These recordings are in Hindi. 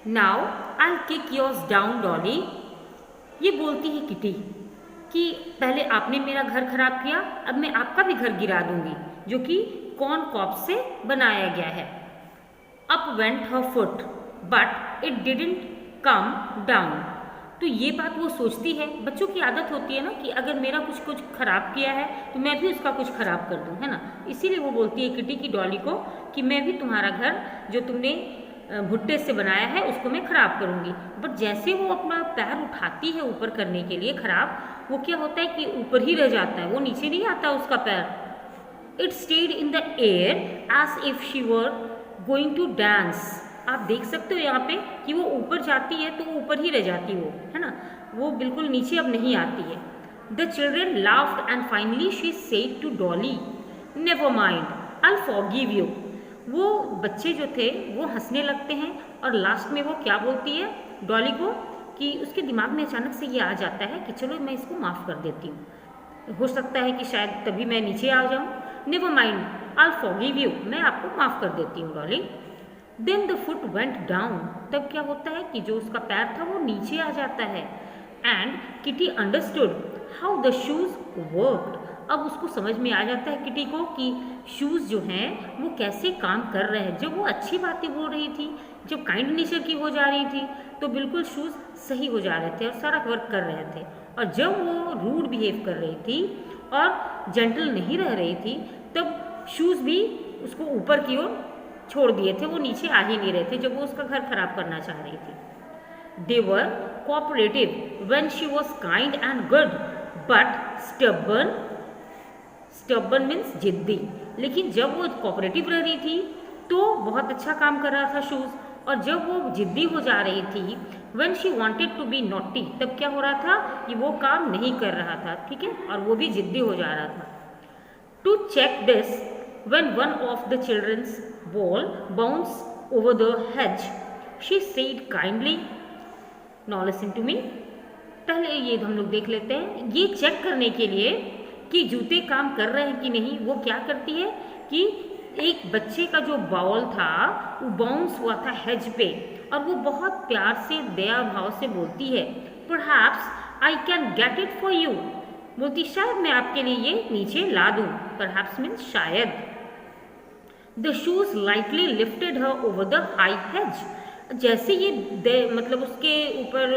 Now I kick yours down Dolly. ये बोलती है किटी कि पहले आपने मेरा घर खराब किया, अब मैं आपका भी घर गिरा दूंगी, जो कि कॉर्न कॉब से बनाया गया है। Up went her foot but it didn't come down. तो ये बात वो सोचती है, बच्चों की आदत होती है ना कि अगर मेरा कुछ खराब किया है तो मैं भी उसका कुछ खराब कर दूं, है ना। इसीलिए वो बोलती है किटी की डॉली को कि मैं भी तुम्हारा घर जो तुमने भुट्टे से बनाया है उसको मैं खराब करूंगी। बट जैसे वो अपना पैर उठाती है ऊपर करने के लिए खराब, वो क्या होता है कि ऊपर ही रह जाता है, वो नीचे नहीं आता उसका पैर। It stayed in the air as if she were going to dance. आप देख सकते हो यहाँ पे कि वो ऊपर जाती है तो वो ऊपर ही रह जाती है, वो है ना, वो बिल्कुल नीचे अब नहीं आती है। The children laughed and finally she said to Dolly, never mind, I forgive you. वो बच्चे जो थे वो हंसने लगते हैं और लास्ट में वो क्या बोलती है डॉली को कि उसके दिमाग में अचानक से ये आ जाता है कि चलो मैं इसको माफ़ कर देती हूँ, हो सकता है कि शायद तभी मैं नीचे आ जाऊँ। Never mind, I forgive you, मैं आपको माफ़ कर देती हूँ Dolly. Then the foot went down. तब क्या होता है कि जो उसका पैर था वो नीचे आ जाता है। And kitty understood how the shoes worked. अब उसको समझ में आ जाता है किटी को कि शूज़ जो हैं वो कैसे काम कर रहे हैं। जब वो अच्छी बातें बोल रही थी, जब काइंड नेचर की हो जा रही थी, तो बिल्कुल शूज़ सही हो जा रहे थे और सारा वर्क कर रहे थे। और जब वो रूड बिहेव कर रही थी और जेंटल नहीं रह रही थी, तब शूज़ भी उसको ऊपर की ओर छोड़ दिए थे, वो नीचे आ ही नहीं रहे थे जब वो उसका घर खराब करना चाह रही थी। They were cooperative when she was kind and good but stubborn. Stubborn means जिद्दी। लेकिन जब वो कोऑपरेटिव रह रही थी तो बहुत अच्छा काम कर रहा था शूज़, और जब वो जिद्दी हो जा रही थी when she wanted to be naughty, तब क्या हो रहा था कि वो काम नहीं कर रहा था, ठीक है, और वो भी जिद्दी हो जा रहा था। To check this when one of the children's ball bounced over the hedge, she said kindly, now listen to me। पहले ये हम लोग देख लेते हैं। ये चेक करने के लिए कि जूते काम कर रहे हैं कि नहीं, वो क्या करती है कि एक बच्चे का जो बॉल था वो बाउंस हुआ था हेज पे, और वो बहुत प्यार से दया भाव से बोलती है, perhaps I can get it for you. बोलती शायद मैं आपके लिए ये नीचे ला दूँ। परहैप्स मीन्स शायद। The shoes lightly lifted her over the high hedge। जैसे ये मतलब उसके ऊपर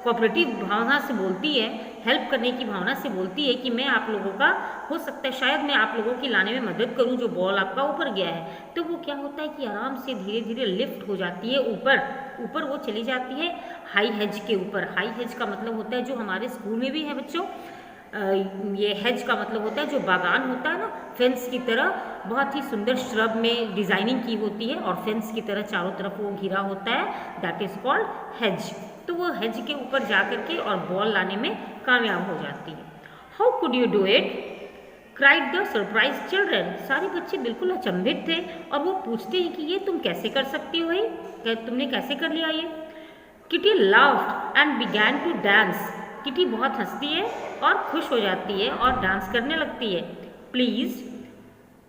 कोऑपरेटिव भावना से बोलती है, हेल्प करने की भावना से बोलती है कि मैं आप लोगों का, हो सकता है शायद मैं आप लोगों की लाने में मदद करूं जो बॉल आपका ऊपर गया है, तो वो क्या होता है कि आराम से धीरे धीरे लिफ्ट हो जाती है ऊपर। ऊपर वो चली जाती है हाई हेज के ऊपर। हाई हेज का मतलब होता है, जो हमारे स्कूल में भी है बच्चों, ये हेज का मतलब होता है जो बागान होता है ना, फेंस की तरह बहुत ही सुंदर श्रब में डिज़ाइनिंग की होती है और फेंस की तरह चारों तरफ वो घिरा होता है, दैट इज़ कॉल्ड हेज। तो वो हेज के ऊपर जा करके और बॉल लाने में कामयाब हो जाती है। How could you do it, cried the surprise children. सारे बच्चे बिल्कुल अचंभित थे और वो पूछते हैं कि ये तुम कैसे कर सकती हो भाई, तुमने कैसे कर लिया ये। Kitty laughed and began to dance. Kitty बहुत हंसती है और खुश हो जाती है और डांस करने लगती है। Please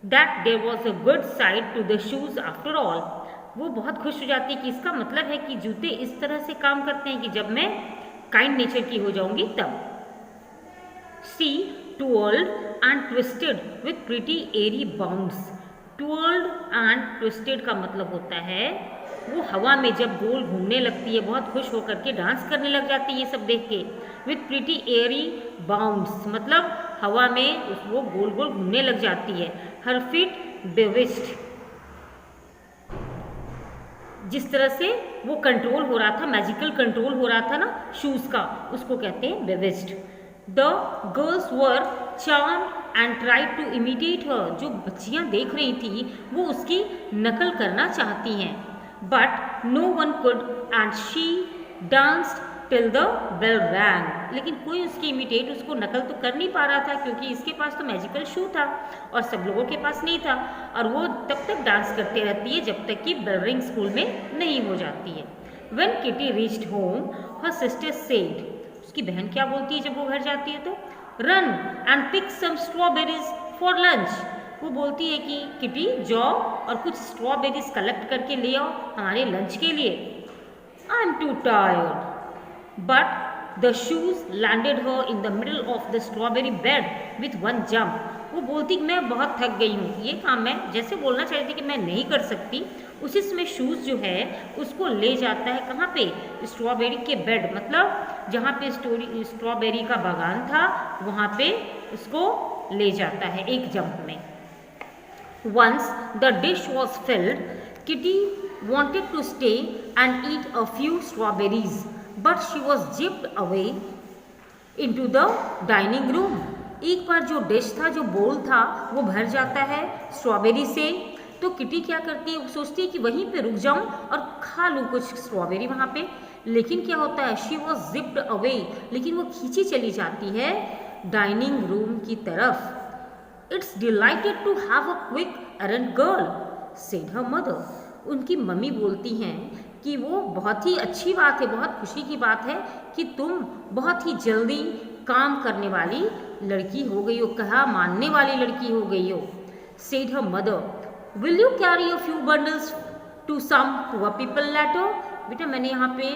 that there was a good side to the shoes after all. वो बहुत खुश हो जाती है कि इसका मतलब है कि जूते इस तरह से काम करते हैं कि जब मैं काइंड नेचर की हो जाऊंगी तब। सी twirled and twisted with pretty airy bounds। twirled and twisted का मतलब होता है वो हवा में जब गोल घूमने लगती है, बहुत खुश होकर के डांस करने लग जाती है ये सब देख के। विथ प्रीटी एयरी बाउंड्स मतलब हवा में वो गोल गोल घूमने लग जाती है। हर फीट बेविस्ड, जिस तरह से वो कंट्रोल हो रहा था, मैजिकल कंट्रोल हो रहा था ना शूज़ का, उसको कहते हैं bewitched. The girls were charmed and tried to imitate her. जो बच्चियां देख रही थी वो उसकी नकल करना चाहती हैं, but no one could and she danced till the bell rang. लेकिन कोई उसकी इमिटेट, उसको नकल तो कर नहीं पा रहा था क्योंकि इसके पास तो मैजिकल शू था और सब लोगों के पास नहीं था, और वो तब तक डांस करती रहती है जब तक कि बेल रिंग स्कूल में नहीं हो जाती है। When kitty reached home her sister said. उसकी बहन क्या बोलती है जब वो घर जाती है तो, run and pick some strawberries for lunch. वो बोलती है कि किटी जाओ और कुछ स्ट्रॉबेरीज कलेक्ट करके ले आओ हमारे लंच के लिए। I'm too tired. But the shoes landed her in the middle of the strawberry bed with one jump. वो बोलती कि मैं बहुत थक गई हूँ, ये काम मैं जैसे बोलना चाहती थी कि मैं नहीं कर सकती, उसी समय शूज़ जो है उसको ले जाता है कहाँ पे, स्ट्रॉबेरी के बेड, मतलब जहाँ पे स्ट्रॉबेरी का बागान था वहाँ पे उसको ले जाता है एक जंप में. Once the dish was filled, Kitty wanted to stay and eat a few strawberries, but she was jipped away into the dining room. एक बार जो डिश था, जो बोल था, वो भर जाता है स्ट्रॉबेरी से, तो किटी क्या करती है, वो सोचती है कि वहीं पे रुक जाऊं और खा लूँ कुछ स्ट्रॉबेरी वहाँ पे. लेकिन क्या होता है, शी वॉज जिप्ड अवे, लेकिन वो खींची चली जाती है डाइनिंग रूम की तरफ. It's delighted to have a quick errand girl, said her mother. उनकी मम्मी बोलती हैं कि वो बहुत ही अच्छी बात है, बहुत खुशी की बात है कि तुम बहुत ही जल्दी काम करने वाली लड़की हो गई हो, कहा मानने वाली लड़की हो गई हो. Said her mother, will you carry a few bundles to some poor people later. बेटा मैंने यहाँ पे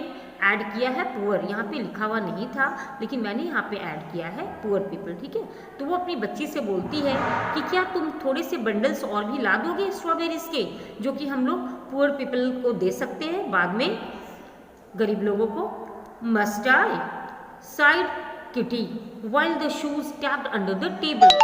ऐड किया है पुअर, यहाँ पे लिखा हुआ नहीं था लेकिन मैंने यहाँ पे ऐड किया है पुअर पीपल, ठीक है. तो वो अपनी बच्ची से बोलती है कि क्या तुम थोड़े से बंडल्स और भी ला दोगे स्ट्रॉबेरीज के, जो कि हम लोग पुअर पीपल को दे सकते हैं बाद में, गरीब लोगों को. Must I, side kitty while the shoes tapped under the table.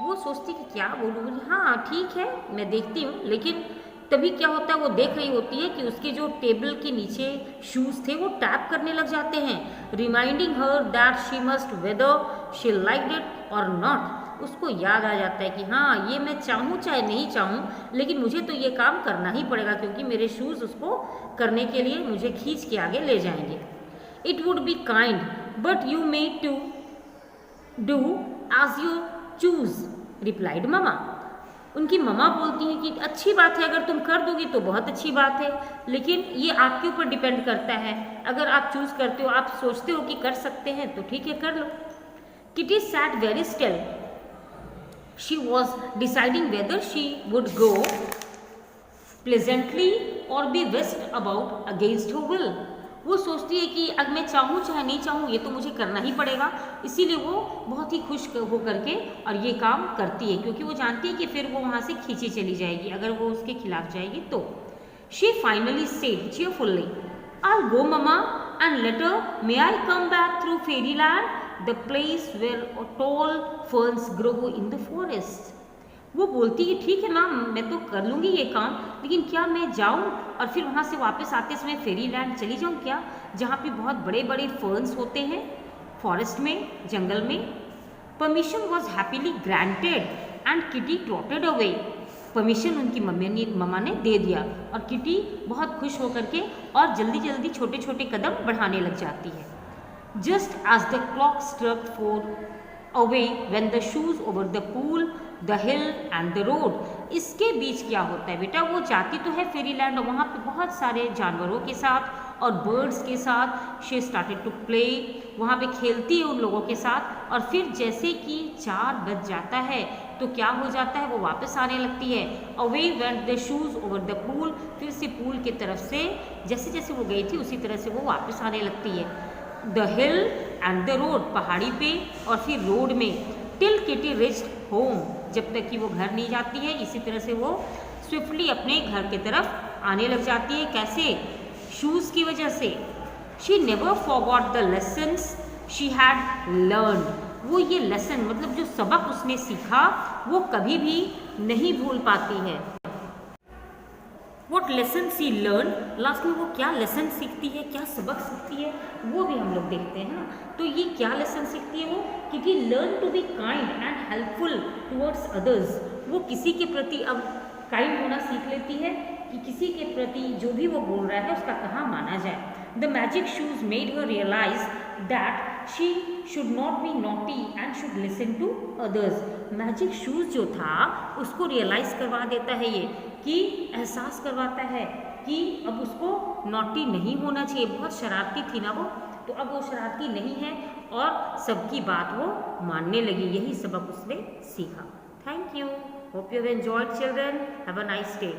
वो सोचती कि क्या बोलूँ, हाँ ठीक है मैं देखती हूँ. लेकिन तभी क्या होता है, वो देख रही होती है कि उसके जो टेबल के नीचे शूज़ थे वो टैप करने लग जाते हैं, reminding her that she must whether she liked it और नॉट. उसको याद आ जाता है कि हाँ ये मैं चाहूँ चाहे नहीं चाहूँ, लेकिन मुझे तो ये काम करना ही पड़ेगा क्योंकि मेरे शूज़ उसको करने के लिए मुझे खींच के आगे ले जाएंगे. It would be kind but you may to do as you choose, replied mama. उनकी ममा बोलती हैं कि अच्छी बात है, अगर तुम कर दोगी तो बहुत अच्छी बात है, लेकिन ये आपके ऊपर डिपेंड करता है. अगर आप चूज़ करते हो, आप सोचते हो कि कर सकते हैं तो ठीक है कर लो. Kitty sat very still, she was deciding whether she would go pleasantly or be whisked about against her will. वो सोचती है कि अगर मैं चाहूँ चाहे नहीं चाहूँ ये तो मुझे करना ही पड़ेगा, इसीलिए वो बहुत ही खुश हो करके और ये काम करती है क्योंकि वो जानती है कि फिर वो वहाँ से खींची चली जाएगी अगर वो उसके खिलाफ जाएगी तो. She finally said cheerfully, I'll go mama and later may I come back through fairyland, the place where tall ferns grow in the forest. वो बोलती है ठीक है ना मैं तो कर लूँगी ये काम, लेकिन क्या मैं जाऊँ और फिर वहाँ से वापस आते समय फेरी लैंड चली जाऊँ क्या, जहाँ पे बहुत बड़े बड़े फर्न्स होते हैं फॉरेस्ट में, जंगल में. Permission was happily granted and Kitty trotted away. Permission उनकी मम्मा ने दे दिया और किटी बहुत खुश होकर के और जल्दी जल्दी छोटे छोटे कदम बढ़ाने लग जाती है. Just as the clock struck 4 away when the shoes over the pool the hill and the road. इसके बीच क्या होता है बेटा, वो जाती तो है फेरीलैंड और वहाँ पे बहुत सारे जानवरों के साथ और बर्ड्स के साथ शी स्टार्टेड टू प्ले, वहाँ पे खेलती है उन लोगों के साथ. और फिर जैसे कि 4 बज जाता है तो क्या हो जाता है, वो वापस आने लगती है. Away went the shoes over the pool, फिर से पूल की तरफ से जैसे जैसे वो गई थी उसी तरह से वो वापस आने लगती है. The hill and the road, पहाड़ी पे और फिर रोड में. टिल किटी रिच्ड होम, जब तक कि वो घर नहीं जाती है. इसी तरह से वो स्विफ्टली अपने घर की तरफ आने लग जाती है. कैसे, शूज़ की वजह से. She never forgot the lessons she had learn. वो ये लेसन मतलब जो सबक उसने सीखा वो कभी भी नहीं भूल पाती है. What lesson she learn, last में वो क्या लेसन सीखती है, क्या सबक सीखती है वो भी हम लोग देखते हैं ना. तो ये क्या लेसन सीखती है वो, क्योंकि learn to be kind and helpful towards others. वो किसी के प्रति अब काइंड होना सीख लेती है कि किसी के प्रति जो भी वो बोल रहा है उसका कहाँ माना जाए. The magic shoes made her realise that she should not be naughty and should listen to others. Magic shoes जो था उसको रियलाइज़ करवा देता है ये, कि एहसास करवाता है कि अब उसको नॉटी नहीं होना चाहिए. बहुत शरारती थी ना वो, तो अब वो शरारती नहीं है और सबकी बात वो मानने लगी. यही सबक उसने सीखा. Thank you. Hope you have enjoyed children. Have a nice day.